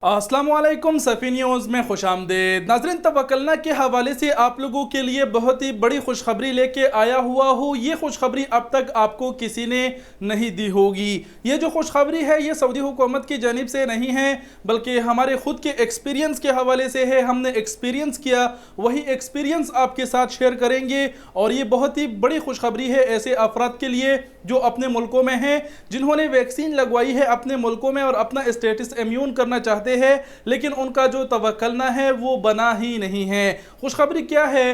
अस्सलामुअलैकुम सफ़ी न्यूज़ में खुशामदीद। नाज़रीन, तवक्कलना के हवाले से आप लोगों के लिए बहुत ही बड़ी खुशखबरी लेके आया हुआ हूँ। ये खुशखबरी अब तक आपको किसी ने नहीं दी होगी। ये जो खुशखबरी है ये सऊदी हुकूमत की जानिब से नहीं है, बल्कि हमारे ख़ुद के एक्सपीरियंस के हवाले से है। हमने एक्सपीरियंस किया, वही एक्सपीरियंस आपके साथ शेयर करेंगे। और ये बहुत ही बड़ी खुशखबरी है ऐसे अफराद के लिए जो अपने मुल्कों में हैं, जिन्होंने वैक्सीन लगवाई है अपने मुल्कों में और अपना स्टेटस इम्यून करना चाहते है, लेकिन उनका जो तवक्कलना है वो बना ही नहीं है। खुशखबरी क्या है,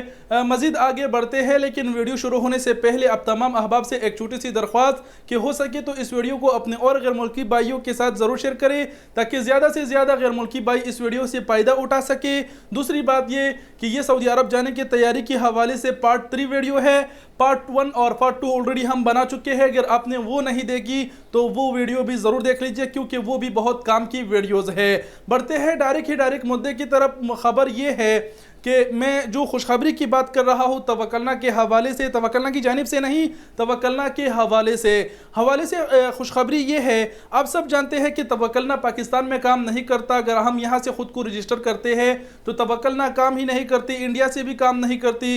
मज़ीद आगे बढ़ते हैं, लेकिन वीडियो शुरू होने से पहले अब तमाम अहबाब से एक छोटी सी दरख्वास्त कि हो सके तो इस वीडियो को अपने और गैर मुल्की भाइयों के साथ ज़रूर शेयर करें, ताकि ज़्यादा से ज़्यादा गैर मुल्की भाई इस वीडियो से फ़ायदा उठा सके। दूसरी बात ये कि ये सऊदी अरब जाने की तैयारी के हवाले से पार्ट 3 वीडियो है। पार्ट 1 और पार्ट 2 ऑलरेडी हम बना चुके हैं। अगर आपने वो नहीं देखी तो वो वीडियो भी ज़रूर देख लीजिए, क्योंकि वो भी बहुत काम की वीडियोज़ है। बढ़ते हैं डायरेक्ट मुद्दे की तरफ। खबर ये है कि मैं जो खुशखबरी की बात कर रहा हूँ तवक्कलना के हवाले से, तवक्कलना की जानिब से नहीं, तवक्कलना के हवाले से खुशखबरी ये है। आप सब जानते हैं कि तवक्कलना पाकिस्तान में काम नहीं करता। अगर हम यहाँ से ख़ुद को रजिस्टर करते हैं तो तवक्कलना काम ही नहीं करती, इंडिया से भी काम नहीं करती।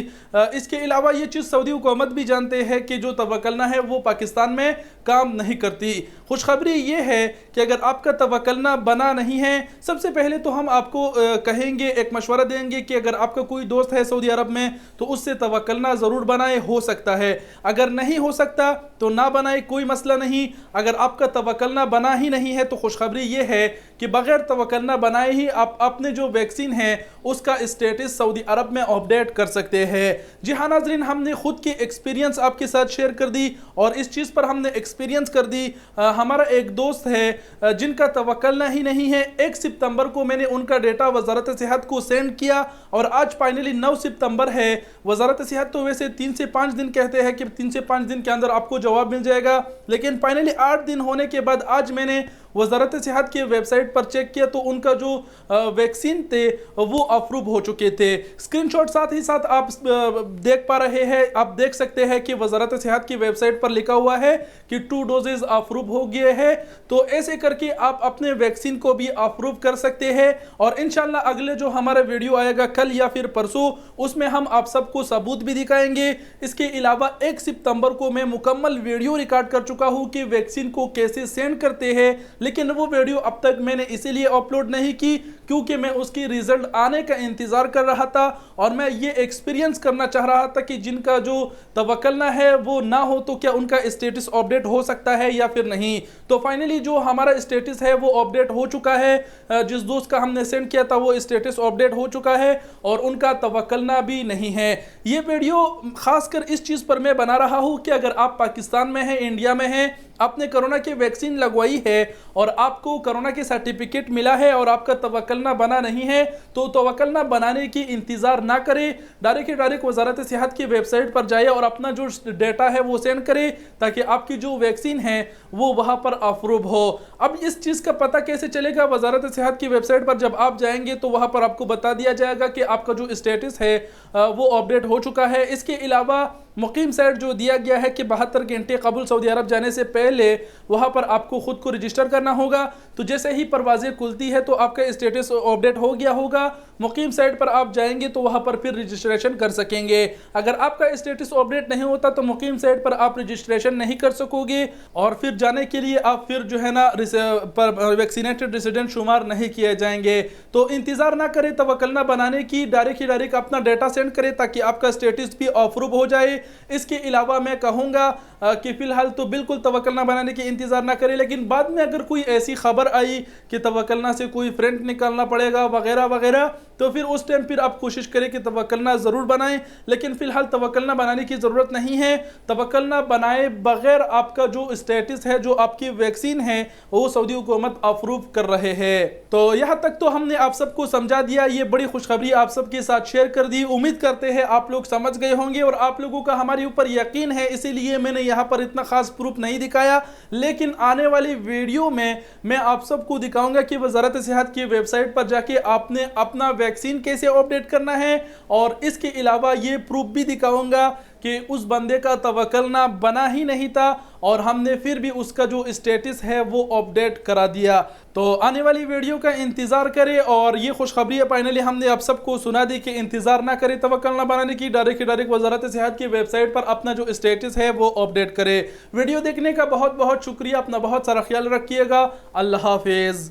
इसके अलावा ये चीज़ सऊदी हुकूमत भी जानते हैं कि जो तवक्कलना है वो पाकिस्तान में काम नहीं करती। खुशखबरी ये है कि अगर आपका तवक्कलना बना नहीं है, सबसे पहले तो हम आपको कहेंगे, एक मशवरा देंगे कि अगर आपका कोई दोस्त है सऊदी अरब में तो उससे तवक्कलना ज़रूर बनाए। हो सकता है, अगर नहीं हो सकता तो ना बनाए, कोई मसला नहीं। अगर आपका तवक्कलना बना ही नहीं है तो खुशखबरी ये है कि बग़ैर तवक्कलना बनाए ही आप अपने जो वैक्सीन है उसका स्टेटस सऊदी अरब में अपडेट कर सकते हैं। जी हाँ नाज़रीन, हमने ख़ुद की एक्सपीरियंस आपके साथ शेयर कर दी और इस चीज़ पर हमने एक्सपीरियंस कर दी। हमारा एक दोस्त है जिनका तवक्कलना ही नहीं है। 1 सितंबर को मैंने उनका डेटा वज़ारत सेहत को सेंड किया और आज फाइनली 9 सितंबर है। वज़ारत सेहत तो वैसे 3 से 5 दिन कहते हैं कि 3 से 5 दिन के अंदर आपको जवाब मिल जाएगा, लेकिन फाइनली 8 दिन होने के बाद आज मैंने वज़ारत सेहत की वेबसाइट पर चेक किया तो उनका जो वैक्सीन थे वो अप्रूव हो चुके थे। स्क्रीनशॉट साथ ही साथ आप देख पा रहे हैं, आप देख सकते हैं कि वज़ारत सेहत की वेबसाइट पर लिखा हुआ है कि 2 डोजेज़ अप्रूव हो गए हैं। तो ऐसे करके आप अपने वैक्सीन को भी अप्रूव कर सकते हैं और इंशाल्लाह अगले जो हमारा वीडियो आएगा कल या फिर परसों, उसमें हम आप सबको सबूत भी दिखाएंगे। इसके अलावा 1 सितंबर को मैं मुकम्मल वीडियो रिकॉर्ड कर चुका हूँ कि वैक्सीन को कैसे सेंड करते हैं, लेकिन वो वीडियो अब तक मैंने इसीलिए अपलोड नहीं की क्योंकि मैं उसकी रिजल्ट आने का इंतज़ार कर रहा था और मैं ये एक्सपीरियंस करना चाह रहा था कि जिनका जो तवक्कलना है वो ना हो तो क्या उनका स्टेटस अपडेट हो सकता है या फिर नहीं। तो फाइनली जो हमारा स्टेटस है वो अपडेट हो चुका है। जिस दोस्त का हमने सेंड किया था वो स्टेटस अपडेट हो चुका है और उनका तवक्कलना भी नहीं है। ये वीडियो खासकर इस चीज़ पर मैं बना रहा हूँ कि अगर आप पाकिस्तान में हैं, इंडिया में हैं, आपने कोरोना की वैक्सीन लगवाई है और आपको कोरोना की सर्टिफिकेट मिला है और आपका तवक्कलना बना नहीं है, तो तवक्कलना बनाने की इंतज़ार ना करें। डायरेक्ट वज़ारत सेहत की वेबसाइट पर जाए और अपना जो डेटा है वो सेंड करें ताकि आपकी जो वैक्सीन है वो वहाँ पर अप्रूव हो। अब इस चीज़ का पता कैसे चलेगा? वज़ारत सेहत की वेबसाइट पर जब आप जाएंगे तो वहाँ पर आपको बता दिया जाएगा कि आपका जो स्टेटस है वो अपडेट हो चुका है। इसके अलावा मुकीम साइट जो दिया गया है कि 72 घंटे कबल सऊदी अरब जाने से पहले वहाँ पर आपको ख़ुद को रजिस्टर करना होगा। तो जैसे ही परवाज़ें खुलती है तो आपका स्टेटस अपडेट हो गया होगा। मुकीम साइट पर आप जाएंगे तो वहाँ पर फिर रजिस्ट्रेशन कर सकेंगे। अगर आपका स्टेटस अपडेट नहीं होता तो मुकीम साइट पर आप रजिस्ट्रेशन नहीं कर सकोगे और फिर जाने के लिए आप फिर जो है ना वैक्सीनेटेड रेसिडेंट शुमार नहीं किए जाएंगे। तो इंतज़ार ना करें तवक्कलना बनाने की, डायरेक्ट अपना डेटा सेंड करें ताकि आपका स्टेटस भी अप्रूव हो जाए। इसके अलावा मैं कहूँगा कि फ़िलहाल तो बिल्कुल तवक्कलना बनाने की इंतज़ार ना करें, लेकिन बाद में अगर कोई ऐसी खबर आई कि तवक्कलना से कोई फ्रेंड निकालना पड़ेगा वगैरह वगैरह, तो फिर उस टाइम फिर आप कोशिश करें कि तवक्कलना ज़रूर बनाएं। लेकिन फ़िलहाल तवक्कलना बनाने की ज़रूरत नहीं है। तवक्कलना बनाए बग़ैर आपका जो स्टेटस है, जो आपकी वैक्सीन है, वो सऊदी हुकूमत अप्रूव कर रहे हैं। तो यहाँ तक तो हमने आप सबको समझा दिया। ये बड़ी खुशखबरी आप सबके साथ शेयर कर दी। उम्मीद करते हैं आप लोग समझ गए होंगे और आप लोगों का हमारे ऊपर यकीन है, इसीलिए मैंने यहाँ पर इतना खास प्रूफ नहीं दिखाया। लेकिन आने वाली वीडियो में मैं आप सबको दिखाऊंगा कि वज़ारत सेहत की वेबसाइट पर जाके आपने अपना वैक्सीन कैसे अपडेट करना है और इसके अलावा ये प्रूफ भी दिखाऊंगा कि उस बंदे का तवक्कलना बना ही नहीं था और हमने फिर भी उसका जो स्टेटस है वो अपडेट करा दिया। तो आने वाली वीडियो का इंतज़ार करें और ये खुशखबरी फाइनली हमने आप सबको सुना दी कि इंतज़ार ना करें तवक्कल ना बनाने की, डायरेक्ट वजारत सेहत की वेबसाइट पर अपना जो स्टेटस है वो अपडेट करें। वीडियो देखने का बहुत बहुत शुक्रिया, अपना बहुत सारा ख्याल रखिएगा। अल्लाह हाफिज़।